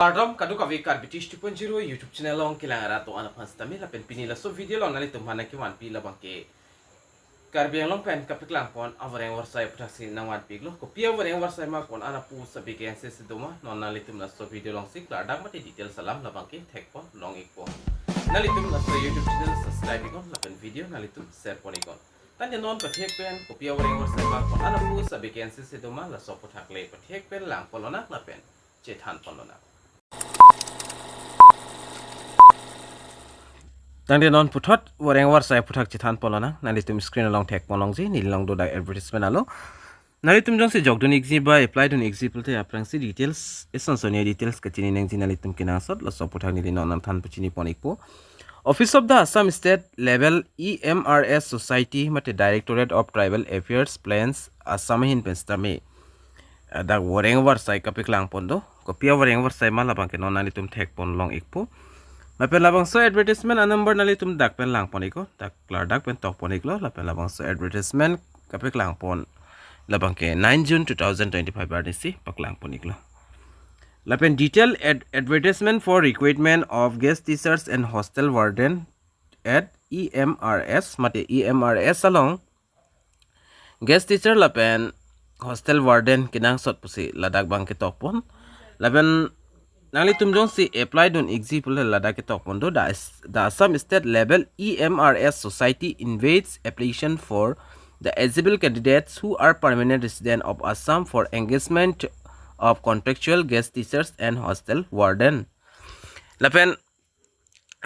Pardon, kadu kavi Karbi 2.0 YouTube channel long kilang arato anak panstami la pen pinila so video long nali tumhana ki wan pila bangke Karbi Anglong pen kapiklang pon Voreng Avarsai praksi nangwan piglo ko pia Voreng Avarsai ma pon ana pu sabi ke ense siduma non nali tum la so video long sik la dak mate detail salam la bangke tek pon long ikpo nali tum la so YouTube channel subscribe ikon la pen video nali tum share pon ikon tan non pathek pen ko pia Voreng Avarsai ma pon ana pu sabi ke ense siduma la so pothak le pathek pen lang polona la pen chethan polona Tang non putot Voreng Avarsai puthak chithan polona nali tum screen along tek polong ji nil long do da advertisement alo nali tum jong se jog dun exi ba apply dun example te aprang si details ison sonia details kachini neng ji nali tum kinasot lo so puthak ni non nam than puchini ponikpo Office of the Assam State Level EMRS Society mate Directorate of Tribal Affairs Plans Assam hin penstame da Voreng Avarsai kapiklang pondo kopia Voreng Avarsai mala bangke non nali tum tek pon long ikpo Lapen LABANGSO advertisement number nali tum dak pen lang pon iko dak klar dak pen tok pon iklo lapen LABANGSO advertisement kapik lang pon labang ke 9 June 2025 barnisi paklang pon iklo lapen detail advertisement for recruitment of guest teachers and hostel warden at EMRS mate EMRS along guest teacher lapen hostel warden kinang sot pusi ladak bang ke tok pon lapen Nali tumjong si apply dun example lada ke tok pondo the Assam State Level EMRS Society invites application for the eligible candidates who are permanent resident of Assam for engagement of contractual guest teachers and hostel warden. Lapen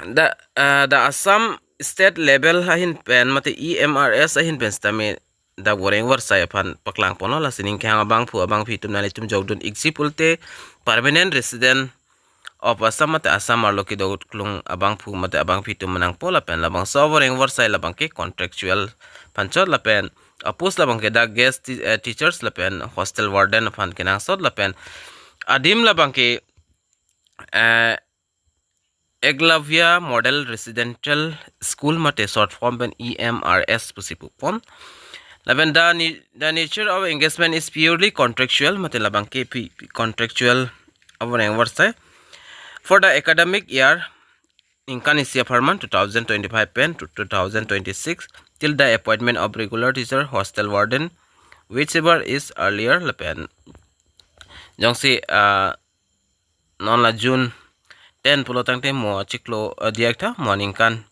the Assam State Level ahin pen mate EMRS ahin pen stame da Voreng Avarsai pan paklang pono la sining Kehang abang phi tum nali tum jog dun example te permanent resident of Assam mate Assam arloki do klung abang phu mate abang phi tum manang pola pen LABANGSO Voreng Avarsai labang ke contractual panchot la pen apus labang ke da guest teachers la pen hostel warden pan kenang sot la pen adim labang ke Eklavya model residential school mate short form pen EMRS pusipu pon Laban the nature of engagement is purely contractual mate labang ke contractual Voreng Avarsai for the academic year inkan isia farman 2025 pen to 2026 till the appointment of regular teacher hostel warden whichever is earlier lapen jongsi non la June 10 pulotang te mo chiklo diakta morning kan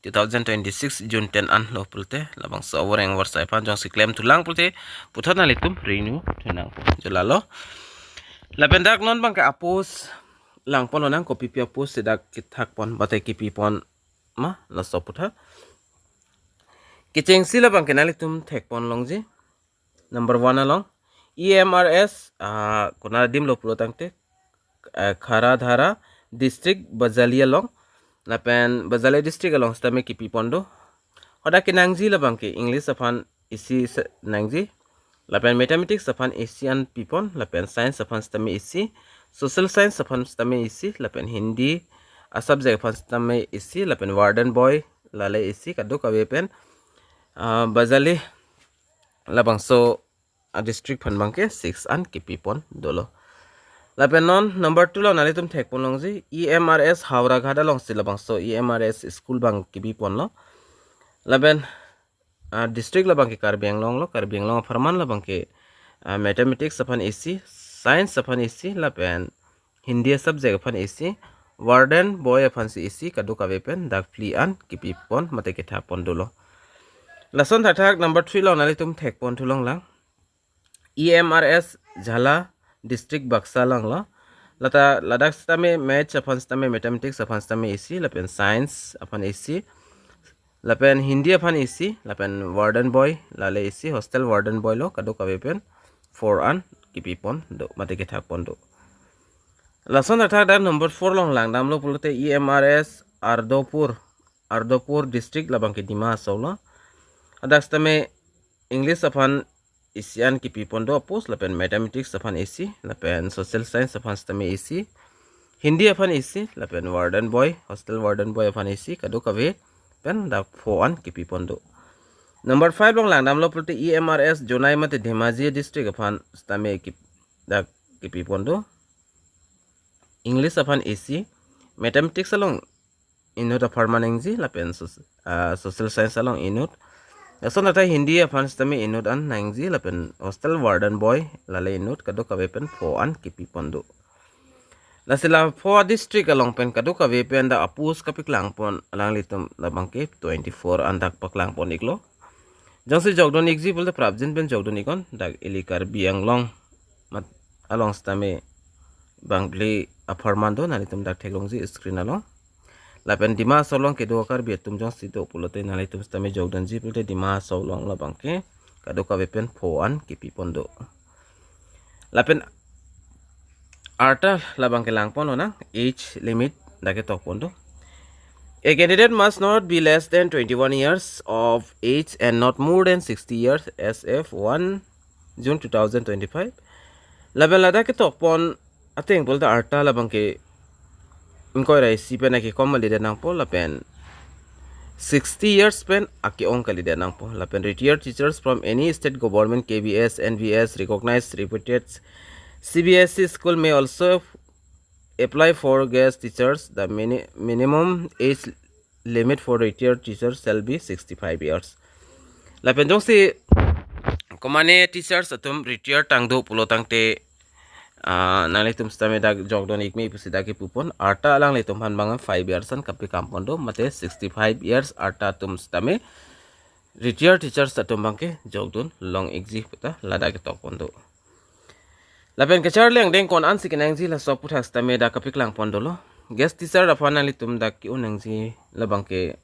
2026 June 10 an lo pulte LABANGSO Voreng Avarsai pan jong si claim tulang pulte puthana litum renew tunang jalalo lapendak non bang ka apos lang pon nang kopi pia pos sedak kithak pon batai kipi pon ma la so putha kicheng sila bang kenali tum thek pon longji number 1 along EMRS kuna dim lo pulotang te khara dhara district bazalia long lapen bazalia district along stame kipi pondo oda kinangji la bang ke English afan isi nangji lapen mathematics afan Asian pipon lapen science afan stame isi social science afan stame isi lapen Hindi subject afan stame isi lapen warden boy lale isi kadu kawe pen bazali LABANGSO district fan bangke 6 an kipi pon dolo lapen non number 2 lo nali tum thek pon longji EMRS Howrah Ghada long si LABANGSO EMRS school bang kipi pon lo lapen district labang ke Karbi Anglong lo Karbi Anglong farman labang ke mathematics afan AC science afan AC lapen Hindi subject afan AC warden boy afan si AC kadu kawe pen dak pli an kipi pon mate ke tha pon dolo lason thak number 3 lo nali tum thek pon thulong lang EMRS Jhala district Baksa lang lo lata ladak stame maths afan stame mathematics afan stame AC lapen science afan AC lapen Hindi afan isi lapen warden boy lale isi hostel warden boy lo kadu kawe pen 4 an kipi pon do mate ke thak pon do lason thak da number 4 long lang dam lo pulote EMRS Ardopur district labang ke Dima Asolo adak stame English afan isian kipi pon do apus lapen mathematics afan isi lapen social science afan stame isi Hindi afan isi lapen warden boy hostel warden boy afan isi kadu kawe pen dak 4 an kipi pon do number 5 long lang dam lo pulte EMRS Jonai mate Dhemaji district afan stame dak kipi pon do English apan AC, Mathematics along inut aparman engji lapen social science along inut. Aso nata Hindi apan stami inut an nangji lapen hostel warden boy lale inut kado kawepen po an kipi pondo. Lasila po district along pen kado kawepen da apus kapiklang pon alang litum labangke 24 andak paklang pon iklo. Jangsi jogdon example da prabjin pen jogdon ikon dag ili Karbi Anglong mat along stami bangli aparmando nalitum dak teklongji screen along. Lapen dima solong ke dua Karbi tum jong sido pulote nalitum stami jogdon ji pulote dima solong labangke kado kawepen po an kipi pondo. Lapen arta labangke langpon ona age limit dake tok pondo. A candidate must not be less than 21 years of age and not more than 60 years as of 1 June 2025. Laben lada ke tok pon ating polta arta labangke ingkoy rai si pen aki kom malide nang po lapen 60 years pen aki ong kalide nang po lapen retired teachers from any state government KBS NVS recognized reputed CBSE school may also apply for guest teachers. The minimum age limit for retired teachers shall be 65 years. Lapen jong si komane teachers atum retired tangdo pulo tangte nalitum stame dag jogdon ikme pusidagi pupon arta alang litum hanbangan 5 years an kapi kampondo mate 65 years arta tum stame retired teachers atum bangke jogdon long exi puta ladagi tokondo. Lapen kechar leng deng kon ansi kenangji la soputhak stame da kapiklang pondolo guest teacher apana litum da ki unangji labangke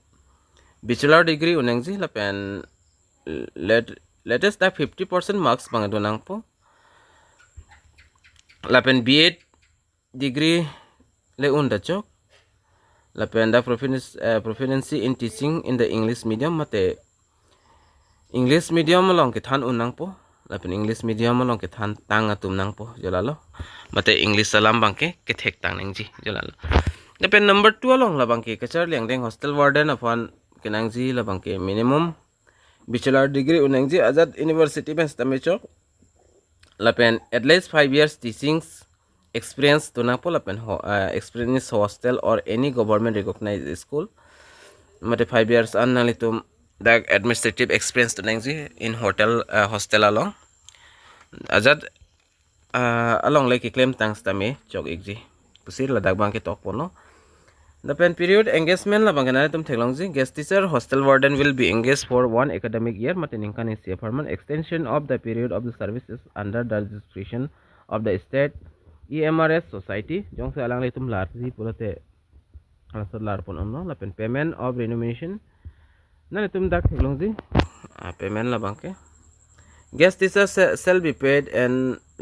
bachelor degree unangji lapen latest da 50% marks bangadonang po lapen B.Ed degree le unda chok lapen da proficiency in teaching in the English medium mate English medium long ke than unang po lapen English medium long ke than tang atum nang po jolalo mate English salam bangke ke thek tang nangji jolalo lapen number 2 long labangke kachar leng deng hostel warden upon kenangji labangke minimum bachelor degree unangji Azad University mes tamechok lapen at least 5 years teaching experience tunapo lapen experience hostel or any government recognized school mate 5 years an nalitum dag administrative experience tunangji in hostel along Azad along like claim thanks tame chok exi pusir la dag bangke tok pono the pen period engagement la bangana tum thelongji guest teacher hostel warden will be engaged for 1 academic year matening kan is permanent extension of the period of the services under the discretion of the state EMRS society jong se alang litum larji pulote answer lar pon omno la pen payment of remuneration na litum dak thelongji payment la bangke guest teachers shall be paid and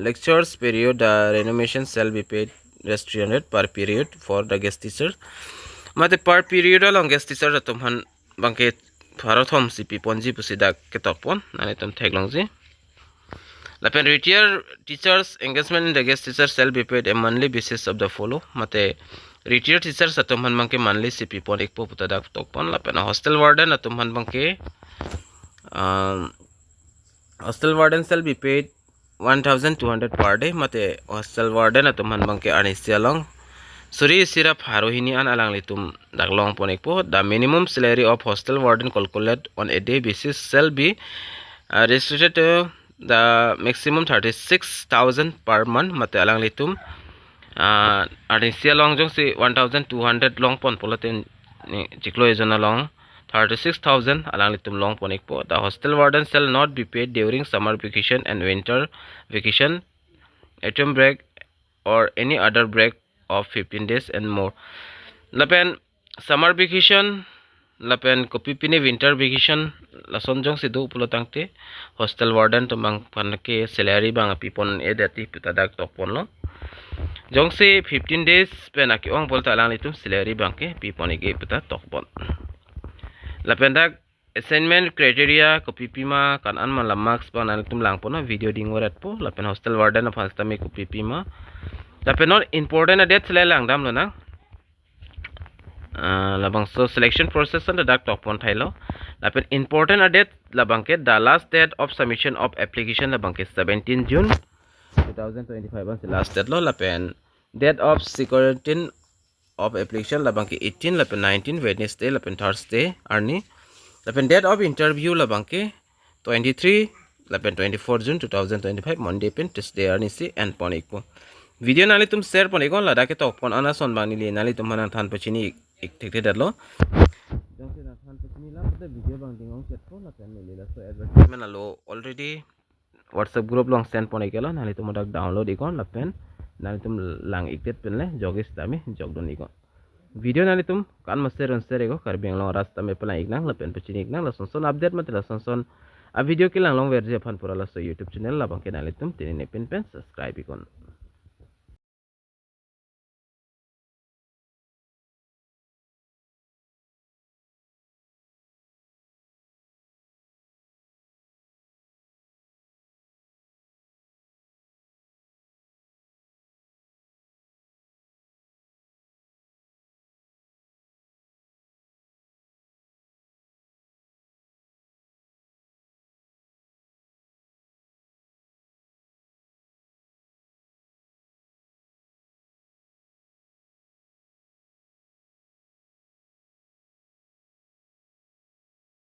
lectures period remuneration shall be paid as 300 per period for the guest teacher mate per period along guest teacher atum han bangke pharathom CP ponji pusida ketopon nani tum theglongji lapen retired teachers engagement in the guest teacher shall be paid a monthly basis of the follow mate retired teachers atum han bangke monthly CP pon ekpo putada tokpon lapen hostel warden atum han bangke hostel warden shall be paid 1200 per day mate hostel warden atum han bangke anisialong suri sirap harohini an alang litum daglong ponek po the minimum salary of hostel warden calculate on a day basis shall be restricted to the maximum 36,000 per month mate alang litum anisialong jong si 1200 long pon polaten chiklo ejona long 36,000 alang litum long ponek po the hostel warden shall not be paid during summer vacation and winter vacation autumn break or any other break of 15 days and more lapen summer vacation lapen kopi pine winter vacation lason jong sidu pulotangte hostel warden to mang panke salary bang pipon edati putadak tokpon lo jong se 15 days pen aki ong bolta alang litum salary bangke pipon ege puta tokpon lapendak assignment criteria kopi pima kan an malam marks bang nalitum lang po na video dingorat po lapen hostel warden of hastame kopi pima lapen not important date lang dam lo na labangso selection process and dak tok pon thailo lapen important date labangke the last date of submission of application labangke 17 June 2025 an last date lo lapen Date of security of application labang ke 18 lapen 19 Wednesday lapen Thursday arni. Lapen date of interview labang ke 23 lapen 24 June 2025 Monday pen Tuesday arni si and pon ikpo. Video nali tum share pon ikon lada ke tok pon ana son bang nili nali tum manang than pachini ik thik datlo. Jong se than pachini la pada video bang dingong chat po lapen nili la so advertisement alo already WhatsApp group long send pon ikela nali tum modak download ikon lapen nali tum lang iktet pen le jogis tami jogdon ikon. Video nali tum kan master ego Karbi Anglong rasta me pelang iknang lapen pachini iknang la son update matela son a video kilang long versi pan pura la so YouTube channel la bang ke nali tum tini ne pen subscribe ikon.